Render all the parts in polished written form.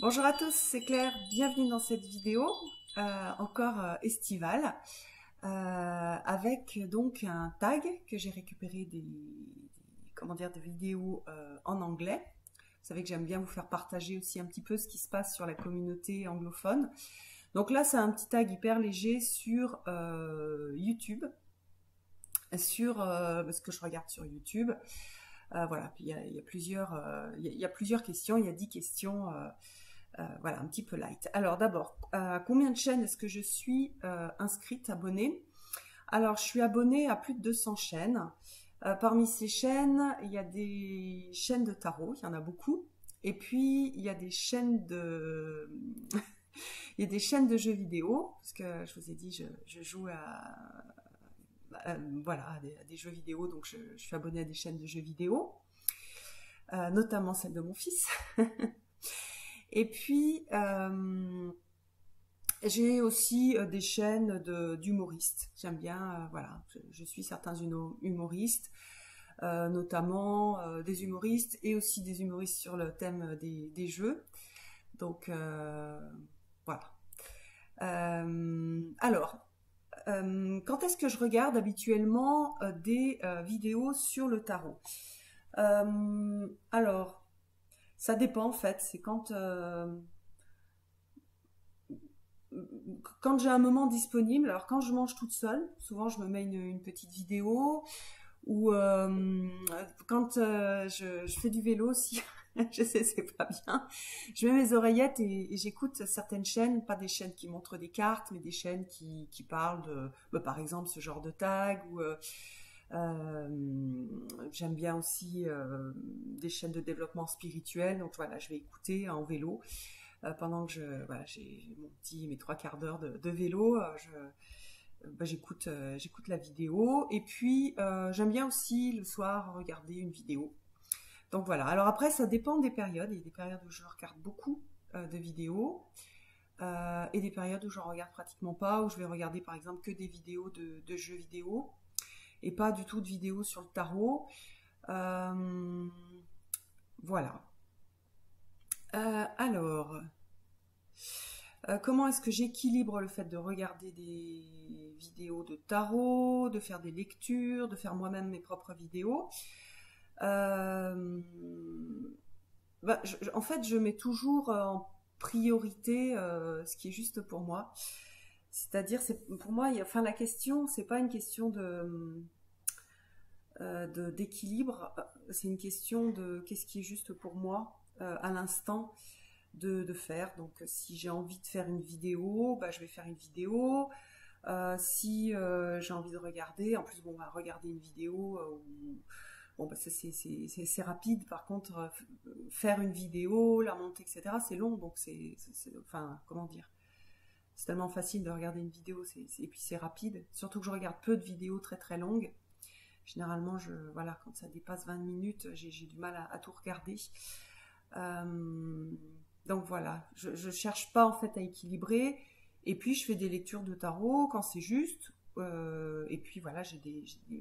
Bonjour à tous, c'est Claire, bienvenue dans cette vidéo, encore estivale, avec donc un tag que j'ai récupéré des vidéos en anglais. Vous savez que j'aime bien vous faire partager aussi un petit peu ce qui se passe sur la communauté anglophone. Donc là, c'est un petit tag hyper léger sur YouTube, sur ce que je regarde sur YouTube. Voilà, puis il y a plusieurs questions, il y a 10 questions. Voilà, un petit peu light. Alors d'abord, combien de chaînes est-ce que je suis inscrite, abonnée? Alors, je suis abonnée à plus de 200 chaînes. Parmi ces chaînes, il y a des chaînes de tarot, il y en a beaucoup. Et puis, il y a des chaînes de... il y a des chaînes de jeux vidéo, parce que je vous ai dit, je joue voilà, à des jeux vidéo, donc je suis abonnée à des chaînes de jeux vidéo, notamment celle de mon fils. Et puis, j'ai aussi des chaînes d'humoristes. J'aime bien, voilà, je suis certains humoristes, notamment des humoristes et aussi des humoristes sur le thème des jeux. Donc, voilà. Alors, quand est-ce que je regarde habituellement des vidéos sur le tarot? Alors, ça dépend en fait. C'est quand j'ai un moment disponible. Alors quand je mange toute seule, souvent je me mets une petite vidéo, ou quand je fais du vélo aussi. Je sais, c'est pas bien. Je mets mes oreillettes et j'écoute certaines chaînes, pas des chaînes qui montrent des cartes, mais des chaînes qui parlent par exemple, ce genre de tag, ou j'aime bien aussi des chaînes de développement spirituel. Donc voilà, je vais écouter en vélo pendant que voilà, j'ai mes 3/4 d'heure de vélo. J'écoute la vidéo. Et puis j'aime bien aussi le soir regarder une vidéo. Donc voilà. Alors après, ça dépend des périodes. Il y a des périodes où je regarde beaucoup de vidéos. Et des périodes où j'en regarde pratiquement pas, où je vais regarder par exemple que des vidéos de jeux vidéo et pas du tout de vidéos sur le tarot. Voilà. Alors, comment est-ce que j'équilibre le fait de regarder des vidéos de tarot, de faire des lectures, de faire moi-même mes propres vidéos? En fait, je mets toujours en priorité ce qui est juste pour moi. C'est-à-dire, pour moi, enfin, la question, c'est pas une question d'équilibre, c'est une question de qu'est-ce qui est juste pour moi à l'instant de faire. Donc si j'ai envie de faire une vidéo, bah, je vais faire une vidéo. Si j'ai envie de regarder, en plus bon, bah, regarder une vidéo, bon, bah, c'est rapide. Par contre, faire une vidéo, la monter, etc., c'est long. Donc enfin, comment dire, c'est tellement facile de regarder une vidéo, et puis c'est rapide. Surtout que je regarde peu de vidéos très très longues. Généralement, voilà, quand ça dépasse 20 minutes, j'ai du mal à tout regarder. Donc voilà, je cherche pas en fait à équilibrer. Et puis je fais des lectures de tarot quand c'est juste. Et puis voilà,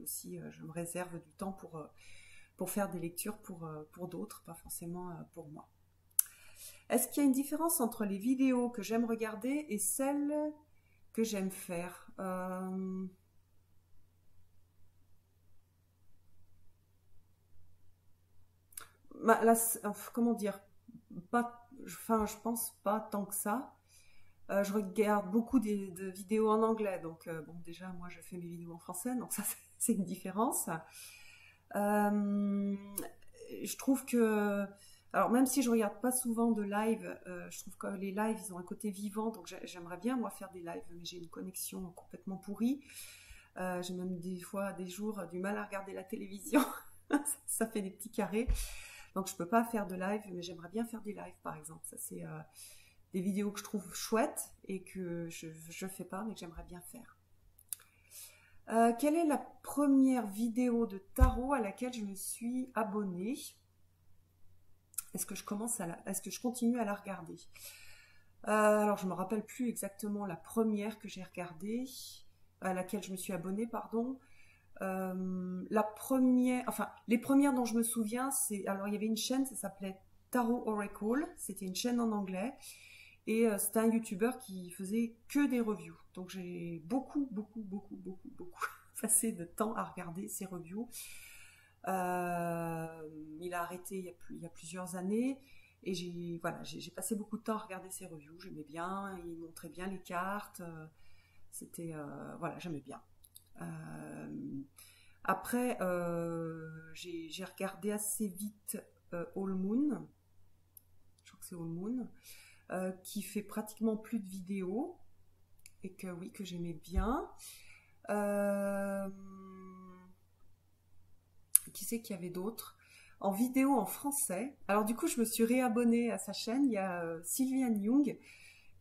aussi, je me réserve du temps pour faire des lectures pour d'autres, pas forcément pour moi. Est-ce qu'il y a une différence entre les vidéos que j'aime regarder et celles que j'aime faire? Là, comment dire, enfin, je pense pas tant que ça. Je regarde beaucoup de vidéos en anglais, donc bon, déjà, moi, je fais mes vidéos en français, donc ça, c'est une différence. Je trouve que, alors même si je regarde pas souvent de live, je trouve que les lives, ils ont un côté vivant, donc j'aimerais bien, moi, faire des lives, mais j'ai une connexion complètement pourrie. J'ai même des fois, des jours, du mal à regarder la télévision. Ça fait des petits carrés. Donc je peux pas faire de live, mais j'aimerais bien faire des lives par exemple. Ça c'est des vidéos que je trouve chouettes et que je fais pas, mais que j'aimerais bien faire. Quelle est la première vidéo de tarot à laquelle je me suis abonnée? Est-ce que je continue à la regarder? Alors je me rappelle plus exactement la première que j'ai regardée, à laquelle je me suis abonnée, pardon. La première, enfin les premières dont je me souviens, alors il y avait une chaîne, ça s'appelait Tarot Oracle, c'était une chaîne en anglais, et c'était un YouTuber qui faisait que des reviews. Donc j'ai beaucoup passé de temps à regarder ses reviews. Il a arrêté il y a plusieurs années, et j'ai passé beaucoup de temps à regarder ses reviews. J'aimais bien, il montrait bien les cartes, j'aimais bien. Après, j'ai regardé assez vite All Moon, je crois que c'est All Moon, qui fait pratiquement plus de vidéos, et que j'aimais bien. Qui c'est qu'il y avait d'autres en vidéo en français? Alors du coup, je me suis réabonnée à sa chaîne. Il y a Sylviane Young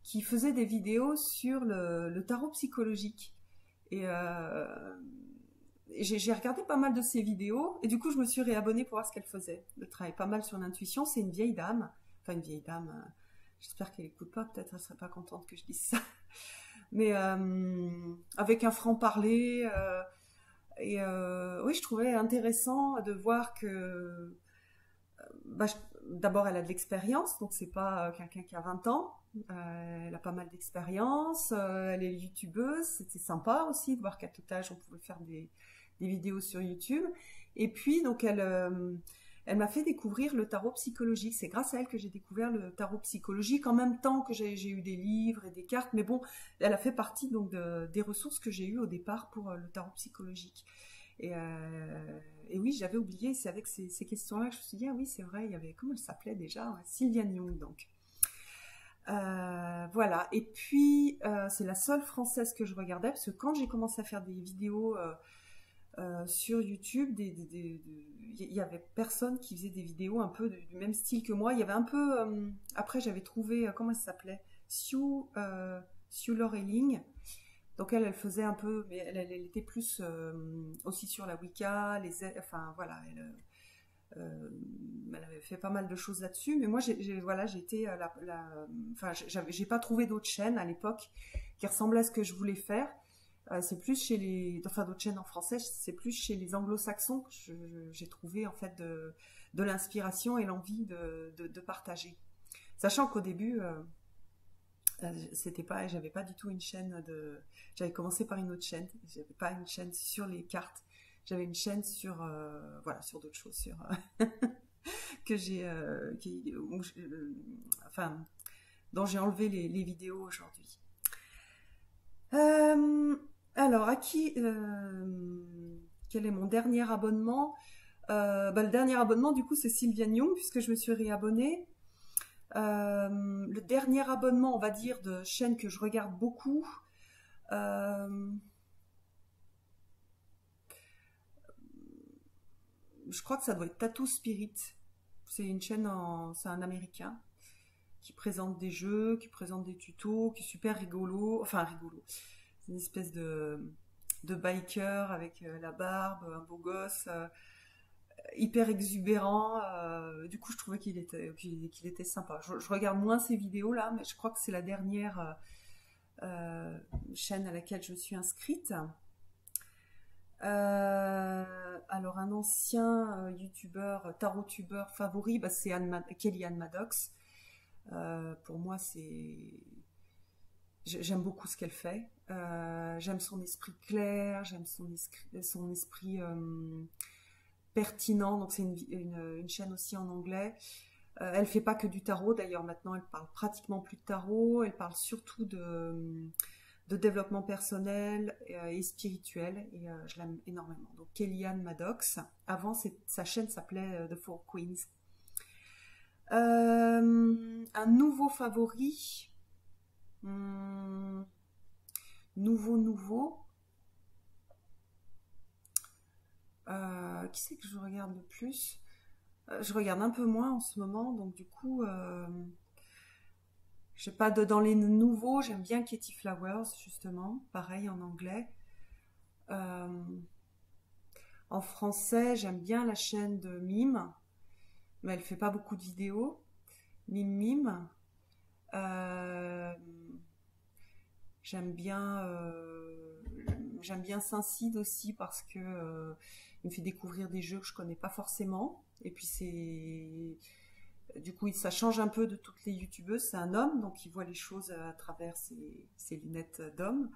qui faisait des vidéos sur le tarot psychologique. Et j'ai regardé pas mal de ses vidéos, et du coup, je me suis réabonnée pour voir ce qu'elle faisait. Elle travaille pas mal sur l'intuition. C'est une vieille dame. Enfin, une vieille dame. J'espère qu'elle écoute pas. Peut-être elle serait pas contente que je dise ça. Mais avec un franc-parler. Oui, je trouvais intéressant de voir que d'abord elle a de l'expérience, donc c'est pas quelqu'un qui a 20 ans, elle a pas mal d'expérience, elle est youtubeuse, c'était sympa aussi de voir qu'à tout âge on pouvait faire des vidéos sur YouTube. Et puis donc elle m'a fait découvrir le tarot psychologique. C'est grâce à elle que j'ai découvert le tarot psychologique, en même temps que j'ai eu des livres et des cartes. Mais bon, elle a fait partie donc des ressources que j'ai eues au départ pour le tarot psychologique. Et oui, j'avais oublié, c'est avec ces questions-là que je me suis dit, ah oui, c'est vrai, il y avait, comment elle s'appelait déjà? Sylviane Young, donc. Voilà. Et puis, c'est la seule française que je regardais, parce que quand j'ai commencé à faire des vidéos sur YouTube, il y avait personne qui faisait des vidéos un peu du même style que moi. Il y avait un peu... après, j'avais trouvé... comment elle s'appelait? Sue Loreling. Donc elle faisait un peu... Mais elle était plus aussi sur la Wicca, enfin, voilà. Elle avait fait pas mal de choses là-dessus. Mais moi, j'ai été... enfin, j'ai pas trouvé d'autres chaînes à l'époque qui ressemblaient à ce que je voulais faire. C'est plus chez d'autres chaînes en français, c'est plus chez les anglo-saxons que j'ai trouvé en fait de l'inspiration et l'envie de partager. Sachant qu'au début, j'avais pas du tout une chaîne j'avais commencé par une autre chaîne, j'avais pas une chaîne sur les cartes, j'avais une chaîne sur d'autres choses, dont j'ai enlevé les vidéos aujourd'hui. Alors, quel est mon dernier abonnement? Le dernier abonnement, du coup, c'est Sylviane Young, puisque je me suis réabonnée. Le dernier abonnement, on va dire, de chaîne que je regarde beaucoup. Je crois que ça doit être Tattoo Spirit. C'est une chaîne, c'est un Américain qui présente des jeux, qui présente des tutos, qui est super rigolo. Enfin, rigolo. C'est une espèce de biker avec la barbe, un beau gosse, hyper exubérant. Du coup, je trouvais qu'il était sympa. Je regarde moins ses vidéos là, mais je crois que c'est la dernière chaîne à laquelle je suis inscrite. Alors, un ancien youtubeur, tarot-tubeur favori, c'est Kellyanne Maddox. Pour moi, j'aime beaucoup ce qu'elle fait. J'aime son esprit clair, j'aime son esprit pertinent. Donc c'est une chaîne aussi en anglais. Elle fait pas que du tarot. D'ailleurs, maintenant, elle parle pratiquement plus de tarot. Elle parle surtout de développement personnel et spirituel. Et je l'aime énormément. Donc Kellyanne Maddox. Avant, sa chaîne s'appelait The Four Queens. Un nouveau favori. Nouveau. Qui c'est que je regarde le plus? Je regarde un peu moins en ce moment, donc du coup, je sais pas, dans les nouveaux, j'aime bien Katie Flowers, justement, pareil en anglais. En français, j'aime bien la chaîne de Mime, mais elle fait pas beaucoup de vidéos. Mime. J'aime bien Saint-Cide aussi parce que il me fait découvrir des jeux que je connais pas forcément. Et puis Du coup, ça change un peu de toutes les youtubeuses. C'est un homme, donc il voit les choses à travers ses lunettes d'homme.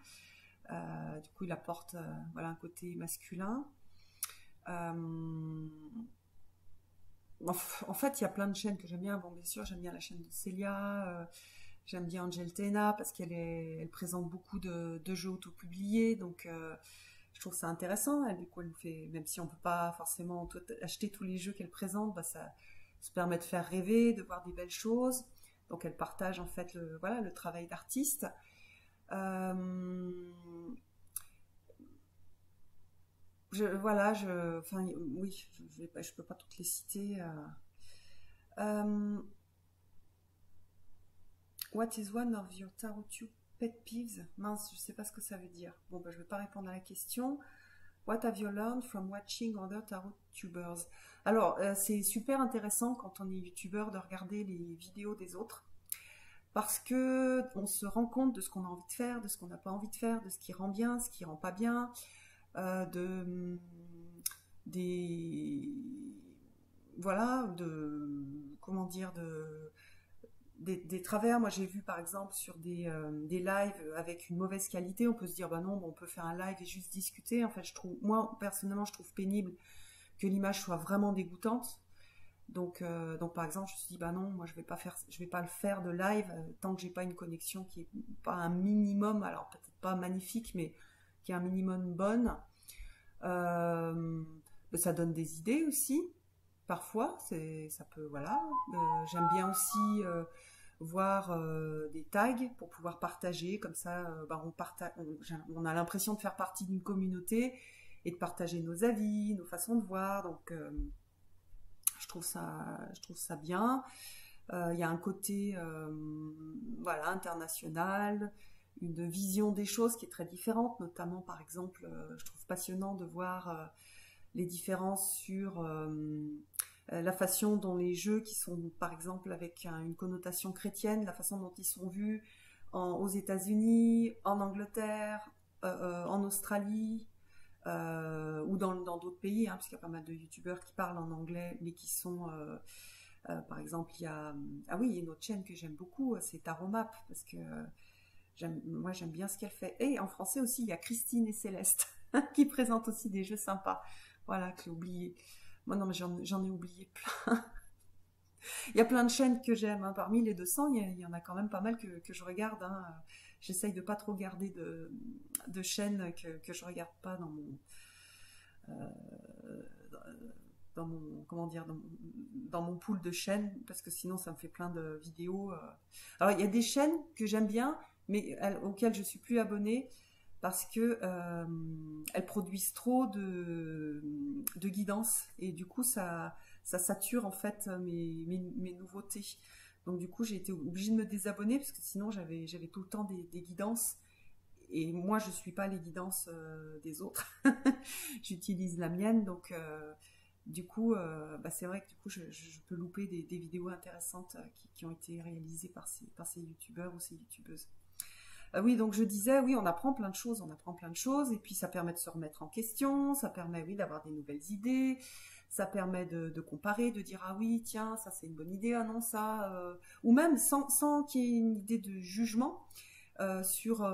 Du coup, il apporte voilà, un côté masculin. Euh, en fait, il y a plein de chaînes que j'aime bien. Bon, bien sûr, j'aime bien la chaîne de Célia. J'aime bien Angel Tena parce elle présente beaucoup de jeux autopubliés. Donc, je trouve ça intéressant. Du coup, elle nous fait, même si on peut pas forcément acheter tous les jeux qu'elle présente, bah, ça se permet de faire rêver, de voir des belles choses. Donc, elle partage en fait voilà, le travail d'artiste. Euh, voilà, enfin, oui, je peux pas toutes les citer. Euh, What is one of your tarot tube pet peeves? Mince, je sais pas ce que ça veut dire. Bon, bah, je vais pas répondre à la question. What have you learned from watching other tarot tubers? Alors, c'est super intéressant quand on est youtubeur de regarder les vidéos des autres parce que on se rend compte de ce qu'on a envie de faire, de ce qu'on n'a pas envie de faire, de ce qui rend bien, ce qui rend pas bien, de des voilà, de comment dire, des travers. Moi, j'ai vu par exemple sur des lives avec une mauvaise qualité, on peut se dire bah non, on peut faire un live et juste discuter. En fait, moi personnellement, je trouve pénible que l'image soit vraiment dégoûtante. Donc par exemple, je me suis dit bah non, moi je vais pas le faire de live tant que j'ai pas une connexion qui est pas un minimum, alors peut-être pas magnifique, mais qui est un minimum bonne. Euh, Ça donne des idées aussi. Parfois, ça peut, voilà. J'aime bien aussi voir des tags pour pouvoir partager. Comme ça, bah, on a l'impression de faire partie d'une communauté et de partager nos avis, nos façons de voir. Donc, je trouve ça bien. Il y a un côté, voilà, international, une vision des choses qui est très différente. Notamment, par exemple, je trouve passionnant de voir les différences sur la façon dont les jeux qui sont par exemple avec une connotation chrétienne, la façon dont ils sont vus aux États-Unis, en Angleterre, en Australie ou dans d'autres pays, hein, parce qu'il y a pas mal de youtubeurs qui parlent en anglais mais qui sont par exemple il y a ah oui, il y a une autre chaîne que j'aime beaucoup, c'est Taromap, parce que moi j'aime bien ce qu'elle fait. Et en français aussi il y a Christine et Céleste qui présentent aussi des jeux sympas, voilà, que j'ai oublié. Moi non, mais j'en ai oublié plein. Il y a plein de chaînes que j'aime, hein. Parmi les 200, il y en a quand même pas mal que je regarde, hein. J'essaye de pas trop garder de chaînes que je regarde pas dans mon comment dire, dans mon pool de chaînes, parce que sinon ça me fait plein de vidéos. Alors il y a des chaînes que j'aime bien, mais auxquelles je suis plus abonnée parce que elles produisent trop de guidance, et du coup ça sature en fait mes nouveautés. Donc du coup j'ai été obligée de me désabonner parce que sinon j'avais tout le temps des guidances, et moi je suis pas les guidances des autres. J'utilise la mienne, donc du coup bah, c'est vrai que du coup je peux louper des vidéos intéressantes qui ont été réalisées par ces youtubeurs ou ces youtubeuses. Oui, donc je disais, oui, on apprend plein de choses, et puis ça permet de se remettre en question, ça permet, oui, d'avoir des nouvelles idées, ça permet de comparer, de dire, ah oui, tiens, ça c'est une bonne idée, ah non, ça, ou même sans qu'il y ait une idée de jugement sur,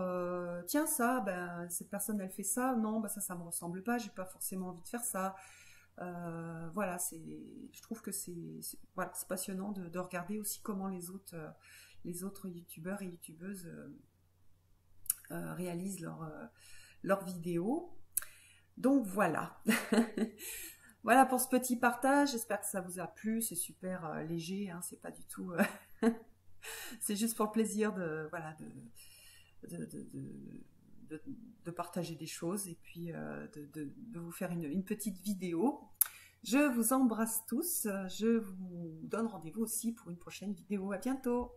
tiens, ça, ben, cette personne, elle fait ça, non, ben, ça me ressemble pas, j'ai pas forcément envie de faire ça. Voilà, je trouve que voilà, c'est passionnant de regarder aussi comment les autres youtubeurs et youtubeuses réalisent leurs vidéos. Donc voilà. Voilà pour ce petit partage. J'espère que ça vous a plu. C'est super léger, hein, c'est pas du tout. C'est juste pour le plaisir voilà, de partager des choses, et puis de vous faire une petite vidéo. Je vous embrasse tous. Je vous donne rendez-vous aussi pour une prochaine vidéo. À bientôt.